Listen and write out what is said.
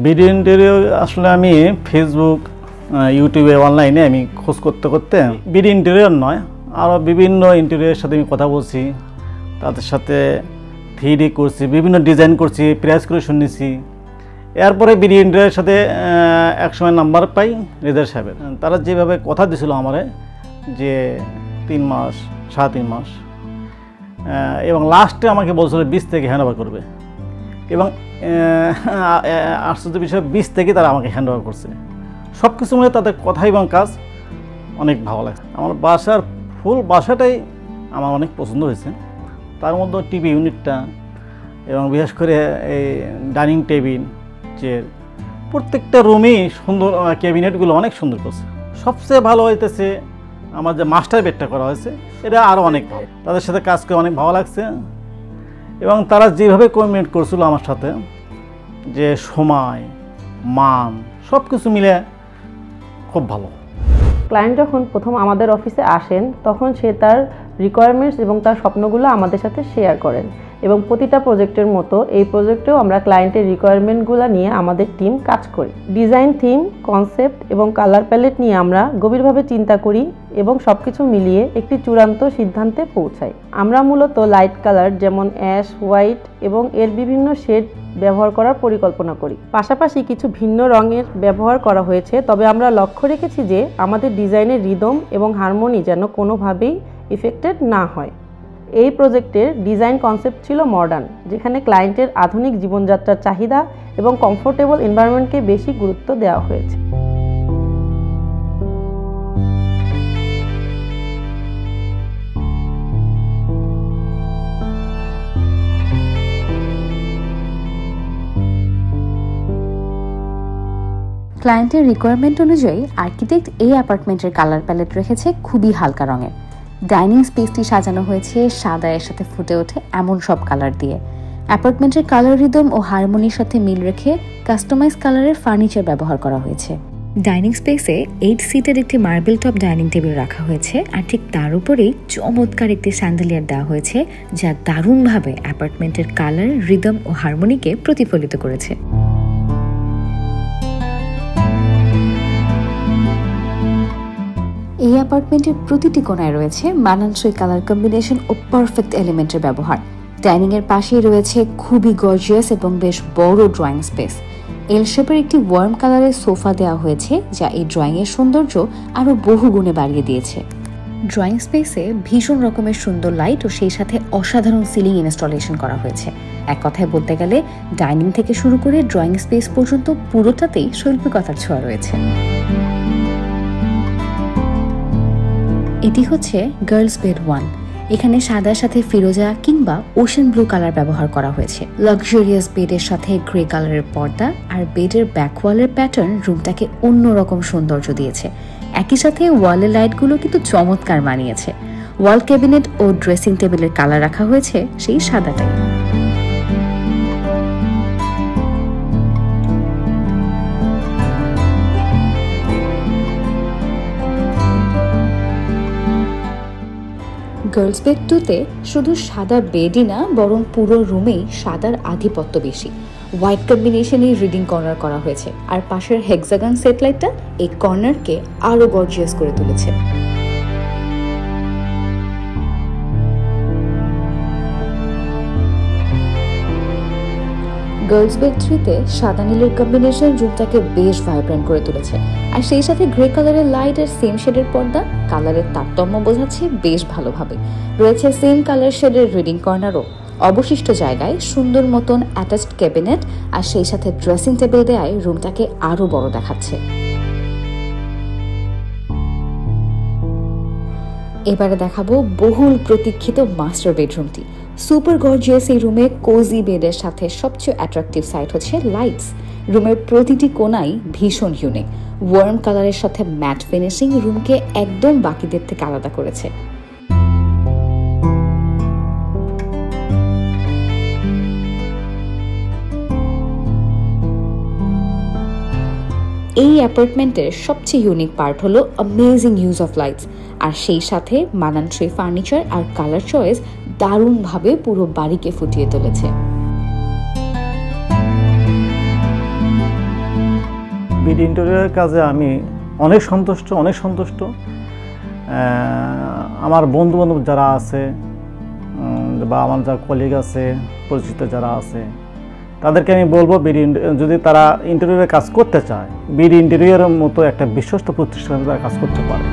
Video interior আসলে আমি Facebook ইউটিউবে অনলাইনে আমি খোঁজ করতে করতে ভিডিও ইন্টেরিয়র নয় আরও বিভিন্ন ইন্টেরিয়রের সাথে আমি কথা বলছি, তাদের সাথে 3D করছি, বিভিন্ন ডিজাইন করছি, প্রাইস ক্যালকুলেশন নিছি। এরপরে ভিডিও ইন্টেরিয়রের সাথে একসময় নাম্বার পাই রেজার সাহেবের। তারা যেভাবে কথা দিয়েছিল আমারে যে 3 মাস 3.5 মাস এবং লাস্টে আমাকে বলছিল 20 থেকে হ্যান্ডওভার করবে এবং আশ্চর্য বিষয় 20 থেকে তারা আমাকে হ্যান্ডওভার করছে। সব কিছু মিলে তাদের কথা এবং কাজ অনেক ভালো লাগছে। আমার বাসার ফুল বাসাটাই আমার অনেক পছন্দ হয়েছে। তার মধ্যে টিভি ইউনিটটা এবং বিশেষ করে এই ডাইনিং টেবিল, চেয়ার, প্রত্যেকটা রুমেই সুন্দর, ক্যাবিনেটগুলো অনেক সুন্দর করছে। সবচেয়ে ভালো হইতেছে আমার যে মাস্টার বেডটা করা হয়েছে, এটা আরও অনেক ভালো। তাদের সাথে কাজ করে অনেক ভালো লাগছে এবং তারা যেভাবে কমিটমেন্ট করছিল আমার সাথে, যে সময়, মান, সব কিছু মিলে খুব ভালো। ক্লায়েন্ট যখন প্রথম আমাদের অফিসে আসেন তখন সে তার রিকোয়ারমেন্টস এবং তার স্বপ্নগুলো আমাদের সাথে শেয়ার করেন এবং প্রতিটা প্রজেক্টের মতো এই প্রজেক্টেও আমরা ক্লায়েন্টের রিকোয়ারমেন্টগুলো নিয়ে আমাদের টিম কাজ করি। ডিজাইন, থিম, কনসেপ্ট এবং কালার প্যালেট নিয়ে আমরা গভীরভাবে চিন্তা করি এবং সব কিছু মিলিয়ে একটি চূড়ান্ত সিদ্ধান্তে পৌঁছাই। আমরা মূলত লাইট কালার যেমন অ্যাশ, হোয়াইট এবং এর বিভিন্ন শেড ব্যবহার করার পরিকল্পনা করি। পাশাপাশি কিছু ভিন্ন রঙের ব্যবহার করা হয়েছে, তবে আমরা লক্ষ্য রেখেছি যে আমাদের ডিজাইনের রিদম এবং হারমোনি যেন কোনোভাবেই ইফেক্টেড না হয়। এই প্রজেক্টের ডিজাইন কনসেপ্ট ছিল মডার্ন, যেখানে ক্লায়েন্টের আধুনিক জীবনযাত্রার চাহিদা এবং কমফোর্টেবল এনভায়রনমেন্টকে বেশি গুরুত্ব দেওয়া হয়েছে। ক্লায়েন্টের রিকোয়ারমেন্ট অনুযায়ী আর্কিটেক্ট এই অ্যাপার্টমেন্টের কালার প্যালেট রেখেছে খুবই হালকা রঙের। ডাইনিং স্পেসটি সাজানো হয়েছে সাদা এর সাথে ফুটে ওঠে এমন সব কালার দিয়ে। অ্যাপার্টমেন্টের কালার রিদম ও হারমোনির সাথে মিল রেখে কাস্টমাইজ কালারের ফার্নিচার ব্যবহার করা হয়েছে। ডাইনিং স্পেসে 8 সিটের একটি মার্বেল টপ ডাইনিং টেবিল রাখা হয়েছে, আর ঠিক তার উপরেই চমৎকার একটি স্যান্ডেলিয়ার দেওয়া হয়েছে, যা দারুণভাবে অ্যাপার্টমেন্টের কালার, রিদম ও হারমোনিকে প্রতিফলিত করেছে। এই অ্যাপার্টমেন্টের প্রতিটি কোণায় রয়েছে মানানসই কালার কম্বিনেশন ও পারফেক্ট এলিমেন্টের ব্যবহার। ডাইনিং এর পাশেই রয়েছে খুবই গর্জিয়াস এবং বেশ বড় ড্রয়িং স্পেস। এল শেপের একটি ওয়ার্ম কালারের সোফা দেওয়া হয়েছে, যা এই ড্রয়িং এর সৌন্দর্য আরো বহু গুণে বাড়িয়ে দিয়েছে। ড্রয়িং স্পেসে ভীষণ রকমের সুন্দর লাইট ও সেই সাথে অসাধারণ সিলিং ইনস্টলেশন করা হয়েছে। এক কথায় বলতে গেলে ডাইনিং থেকে শুরু করে ড্রয়িং স্পেস পর্যন্ত পুরোটাতেই শৈল্পিকতার ছোঁয়া রয়েছে। এটি হচ্ছে গার্লস বেড 1। এখানে সাদার সাথে ফিরোজা কিংবা ওশেন ব্লু কালার ব্যবহার করা হয়েছে। লাক্সারিয়াস বেডের সাথে গ্রে কালারের পর্দা আর বেডের ব্যাকওয়ালের প্যাটার্ন রুমটাকে অন্যরকম সৌন্দর্য দিয়েছে। একই সাথে ওয়ালের লাইটগুলো কিন্তু চমৎকার মানিয়েছে। ওয়াল ক্যাবিনেট ও ড্রেসিং টেবিলের কালার রাখা হয়েছে সেই সাদাটাই। গার্লস বেড 2তে শুধু সাদা বেডই না, বরং পুরো রুমেই সাদার আধিপত্য বেশি। হোয়াইট কম্বিনেশনে রিডিং কর্নার করা হয়েছে, আর পাশের হেক্সাগন সেট লাইটটা এই কর্নারকে আরো গর্জিয়াস করে তুলেছে। গার্লস বেড 3তে সাদা নীলের কম্বিনেশন রুমটাকে বেশ ভাইব্রেন্ট করে তুলেছে, আর সেই সাথে গ্রে কালারের লাইট আর সেম শেডের পর্দা কালারের তারতম্য বোঝাচ্ছে বেশ ভালোভাবে। রয়েছে সেম কালার শেডের রিডিং কর্নারও। অবশিষ্ট জায়গায় সুন্দর মতন অ্যাটাচড ক্যাবিনেট আর সেই সাথে ড্রেসিং টেবিল দেয়ায় রুমটাকে আরো বড় দেখাচ্ছে। এবারে দেখাবো বহুল প্রতীক্ষিত মাস্টার বেডরুমটি। সুপার গর্জিয়াস এই রুমে কোজি বেডের সাথে সবচেয়ে অ্যাট্রাকটিভ সাইট হচ্ছে লাইটস। রুমের প্রতিটি কোণাই ভীষণ ইউনিক। ওয়ার্ম কালারের সাথে ম্যাট ফিনিশিং রুমকে একদম বাকিদের থেকে আলাদা করেছে। এই অ্যাপার্টমেন্টের সবচেয়ে ইউনিক পার্ট হলো অ্যামেজিং ইউজ অফ লাইটস, আর সেই সাথে মানানসই ফার্নিচার আর কালার চয়েস দারুণভাবে পুরো বাড়িকে ফুটিয়ে তুলেছে। বিডি ইন্টেরিয়রের কাজে আমি অনেক সন্তুষ্ট। আমার বন্ধু-বান্ধব যারা আছে বা আমার যা কলিগ আছে, পরিচিত যারা আছে, তাদেরকে আমি বলবো যদি তারা ইন্টেরিয়রের কাজ করতে চায়, বিডি ইন্টেরিয়রের মতো একটা বিশ্বস্ত প্রতিষ্ঠানে তারা কাজ করতে পারে।